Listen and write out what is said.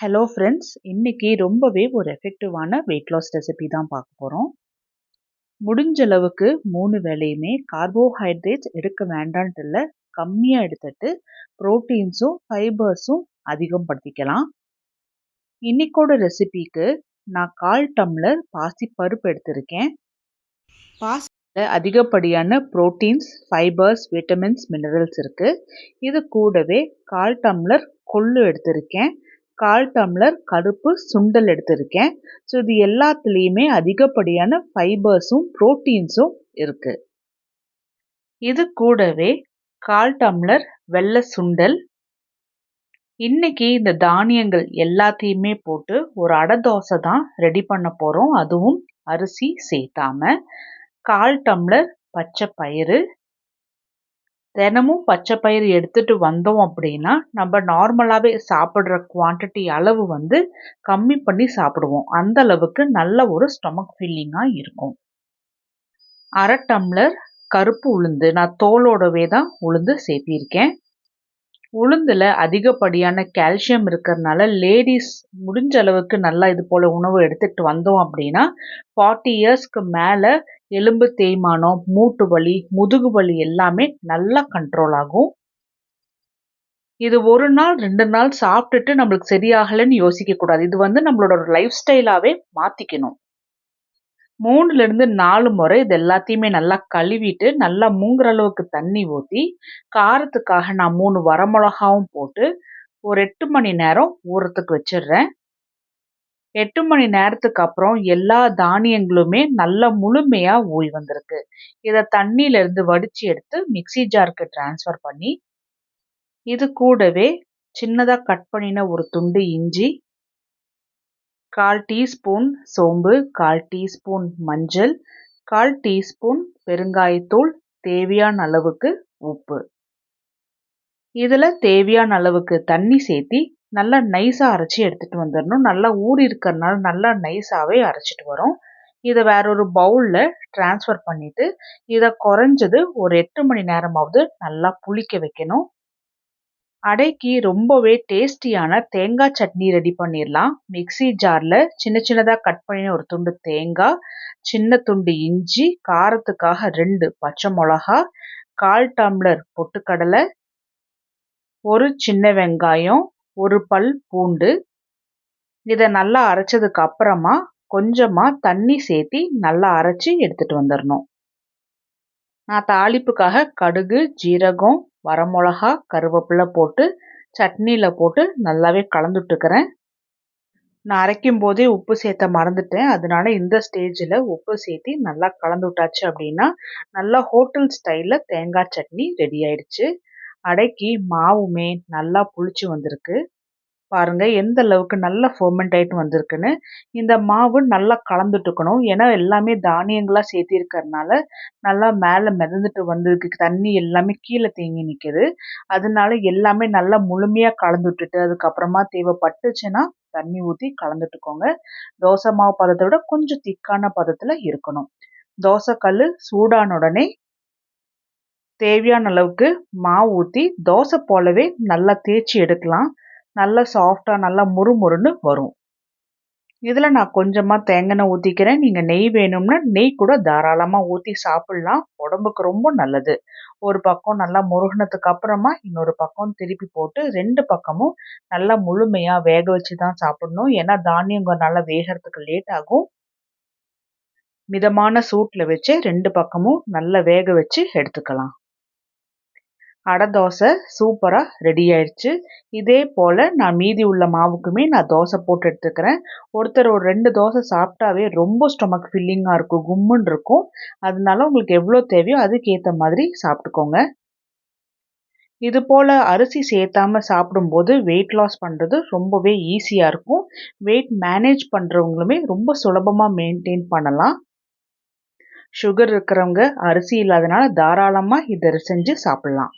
Hello friends, இன்னைக்கு ரொம்பவே ஒரு எஃபெக்டிவான வெயிட் லாஸ் ரெசிபி தான் பார்க்க போகிறோம். முடிஞ்ச அளவுக்கு 3 வேளையுமே கார்போஹைட்ரேட்ஸ் எடுக்க வேண்டான்ட்டு இல்லை, கம்மியாக எடுத்துட்டு ப்ரோட்டீன்ஸும் ஃபைபர்ஸும் அதிகப்படுத்திக்கலாம். இன்னைக்கோட ரெசிபிக்கு நான் 1/4 டம்ளர் பாசிப்பருப்பு எடுத்திருக்கேன். பாசியில் அதிகப்படியான ப்ரோட்டீன்ஸ், ஃபைபர்ஸ், விட்டமின்ஸ், மினரல்ஸ் இருக்குது. இது கூடவே 1/4 டம்ளர் கொள்ளு எடுத்திருக்கேன். 1/4 டம்ளர் கருப்பு சுண்டல் எடுத்திருக்கேன். ஸோ இது எல்லாத்துலேயுமே அதிகப்படியான ஃபைபர்ஸும் ப்ரோட்டீன்ஸும் இருக்கு. இது கூடவே 1/4 டம்ளர் வெள்ளை சுண்டல். இன்னைக்கு இந்த தானியங்கள் எல்லாத்தையுமே போட்டு ஒரு அடை தோசை தான் ரெடி பண்ண போகிறோம், அதுவும் அரிசி சேர்த்தாம. 1/4 டம்ளர் பச்சை பயிறு. தினமும் பச்சை பயிறு எடுத்துட்டு வந்தோம் அப்படின்னா நம்ம நார்மலாகவே சாப்பிட்ற குவான்டிட்டி அளவு கம்மி பண்ணி சாப்பிடுவோம். அந்த அளவுக்கு நல்ல ஒரு ஸ்டொமக் ஃபில்லிங்காக இருக்கும். 1/2 டம்ளர் கருப்பு உளுந்து, நான் தோலோடவே தான் உளுந்து சேர்த்திருக்கேன். உளுந்தில் அதிகப்படியான கால்சியம் இருக்கிறதுனால லேடிஸ் முடிஞ்ச அளவுக்கு நல்லா இது போல் உணவு எடுத்துகிட்டு வந்தோம் அப்படின்னா 40 இயர்ஸ்க்கு மேலே எலும்பு தேய்மானம், மூட்டு வலி, முதுகு வலி எல்லாமே நல்லா கண்ட்ரோல் ஆகும். இது 1 நாள் 2 நாள் சாப்பிட்டுட்டு நம்மளுக்கு சரியாகலைன்னு யோசிக்கக்கூடாது. இது நம்மளோட ஒரு லைஃப் ஸ்டைலாகவே மாற்றிக்கணும். 3லேருந்து 4 முறை இது எல்லாத்தையுமே நல்லா கழுவிட்டு நல்லா மூங்குற அளவுக்கு தண்ணி ஊற்றி காரத்துக்காக நான் 3 வரமிளகாவும் போட்டு ஒரு 8 மணி நேரம் ஊறத்துக்கு வச்சிடுறேன். 8 மணி நேரத்துக்கு அப்புறம் எல்லா தானியங்களுமே நல்லா முழுமையாக ஊறி வந்திருக்கு. இதை தண்ணியிலேருந்து வடித்து எடுத்து மிக்ஸி ஜாருக்கு ட்ரான்ஸ்ஃபர் பண்ணி இது கூடவே சின்னதாக கட் பண்ணின ஒரு துண்டு இஞ்சி, 1/4 டீஸ்பூன் சோம்பு, 1/4 டீஸ்பூன் மஞ்சள், 1/4 டீஸ்பூன் பெருங்காயத்தூள், தேவையான அளவுக்கு உப்பு. இதில் தேவையான அளவுக்கு தண்ணி சேர்த்தி நல்லா நைஸாக அரைச்சி எடுத்துகிட்டு வந்துடணும். நல்லா ஊறி இருக்கிறதுனால நல்லா நைஸாகவே அரைச்சிட்டு வரும். இதை வேற ஒரு பவுலில் ட்ரான்ஸ்ஃபர் பண்ணிவிட்டு இதை குறைஞ்சது ஒரு 8 மணி நேரமாவது நல்லா புளிக்க வைக்கணும். அடைக்கு ரொம்பவே டேஸ்டியான தேங்காய் சட்னி ரெடி பண்ணிடலாம். மிக்ஸி ஜாரில் சின்ன சின்னதாக கட் பண்ணின ஒரு துண்டு தேங்காய், சின்ன துண்டு இஞ்சி, காரத்துக்காக 2 பச்சை மிளகா, 1/4 டம்ளர் பொட்டுக்கடலை, ஒரு சின்ன வெங்காயம், ஒரு பல் பூண்டு. இதை நல்லா அரைச்சதுக்கு அப்புறமா கொஞ்சமாக தண்ணி சேர்த்தி நல்லா அரைச்சி எடுத்துகிட்டு வந்துடணும். நான் தாளிப்புக்காக கடுகு, ஜீரகம், வரமிளகா, கருவேப்பிலை போட்டு சட்னியில் போட்டு நல்லாவே கலந்துட்டுருக்கிறேன். நான் அரைக்கும் போதே உப்பு சேர்த்த மறந்துட்டேன், அதனால இந்த ஸ்டேஜில் உப்பு சேர்த்தி நல்லா கலந்து விட்டாச்சு அப்படின்னா நல்லா ஹோட்டல் ஸ்டைலில் தேங்காய் சட்னி ரெடி ஆயிடுச்சு. அடைக்கு மாவுமே நல்லா புளிச்சு வந்திருக்கு. பாருங்கள் எந்த அளவுக்கு நல்லா ஃபெர்மெண்ட் ஆகிட்டு வந்திருக்குன்னு. இந்த மாவு நல்லா கலந்துட்டுக்கணும், ஏன்னா எல்லாமே தானியங்களாக சேர்த்திருக்கிறதுனால நல்லா மேலே மிதந்துட்டு வந்ததுக்கு தண்ணி எல்லாமே கீழே தேங்கி நிற்கிது. அதனால எல்லாமே நல்லா முழுமையாக கலந்து விட்டுட்டு அதுக்கப்புறமா தேவைப்பட்டுச்சுன்னா தண்ணி ஊற்றி கலந்துட்டுக்கோங்க. தோசை மாவு பதத்தை விட கொஞ்சம் திக்கான பதத்தில் இருக்கணும். தோசைக்கல் சூடான உடனே தேவையான அளவுக்கு மாவு ஊற்றி தோசை போலவே நல்லா தேய்ச்சி எடுக்கலாம். நல்லா சாஃப்டாக நல்லா முறுமுறுன்னு வரும். இதில் நான் கொஞ்சமாக தேங்காய் எண்ணெய் ஊற்றிக்கிறேன். நீங்கள் நெய் வேணும்னா நெய் கூட தாராளமாக ஊற்றி சாப்பிட்லாம், உடம்புக்கு ரொம்ப நல்லது. ஒரு பக்கம் நல்லா முருகினதுக்கு அப்புறமா இன்னொரு பக்கம் திருப்பி போட்டு 2 பக்கமும் நல்லா முழுமையாக வேக வச்சு தான் சாப்பிடணும், ஏன்னா தானியங்கள் நல்லா வேகிறதுக்கு லேட் ஆகும். மிதமான சூட்டில் வச்சு 2 பக்கமும் நல்லா வேக வச்சு எடுத்துக்கலாம். அடை தோசை சூப்பராக ரெடி ஆயிடுச்சு. இதே போல் நான் மீதி உள்ள மாவுக்குமே நான் தோசை போட்டு எடுத்துக்கிறேன். ஒருத்தர் ஒரு 2 தோசை சாப்பிட்டாவே ரொம்ப ஸ்டொமக் ஃபில்லிங்காக இருக்கும், கும்முன்னு இருக்கும். அதனால உங்களுக்கு எவ்வளோ தேவையோ அதுக்கேற்ற மாதிரி சாப்பிட்டுக்கோங்க. இது போல் அரிசி சேர்த்தாம சாப்பிடும்போது வெயிட் லாஸ் பண்ணுறது ரொம்பவே ஈஸியாக இருக்கும். வெயிட் மேனேஜ் பண்ணுறவங்களுமே ரொம்ப சுலபமாக மெயின்டைன் பண்ணலாம். சுகர் இருக்கிறவங்க அரிசி இல்லாதனால தாராளமாக இதை செஞ்சு சாப்பிட்லாம்.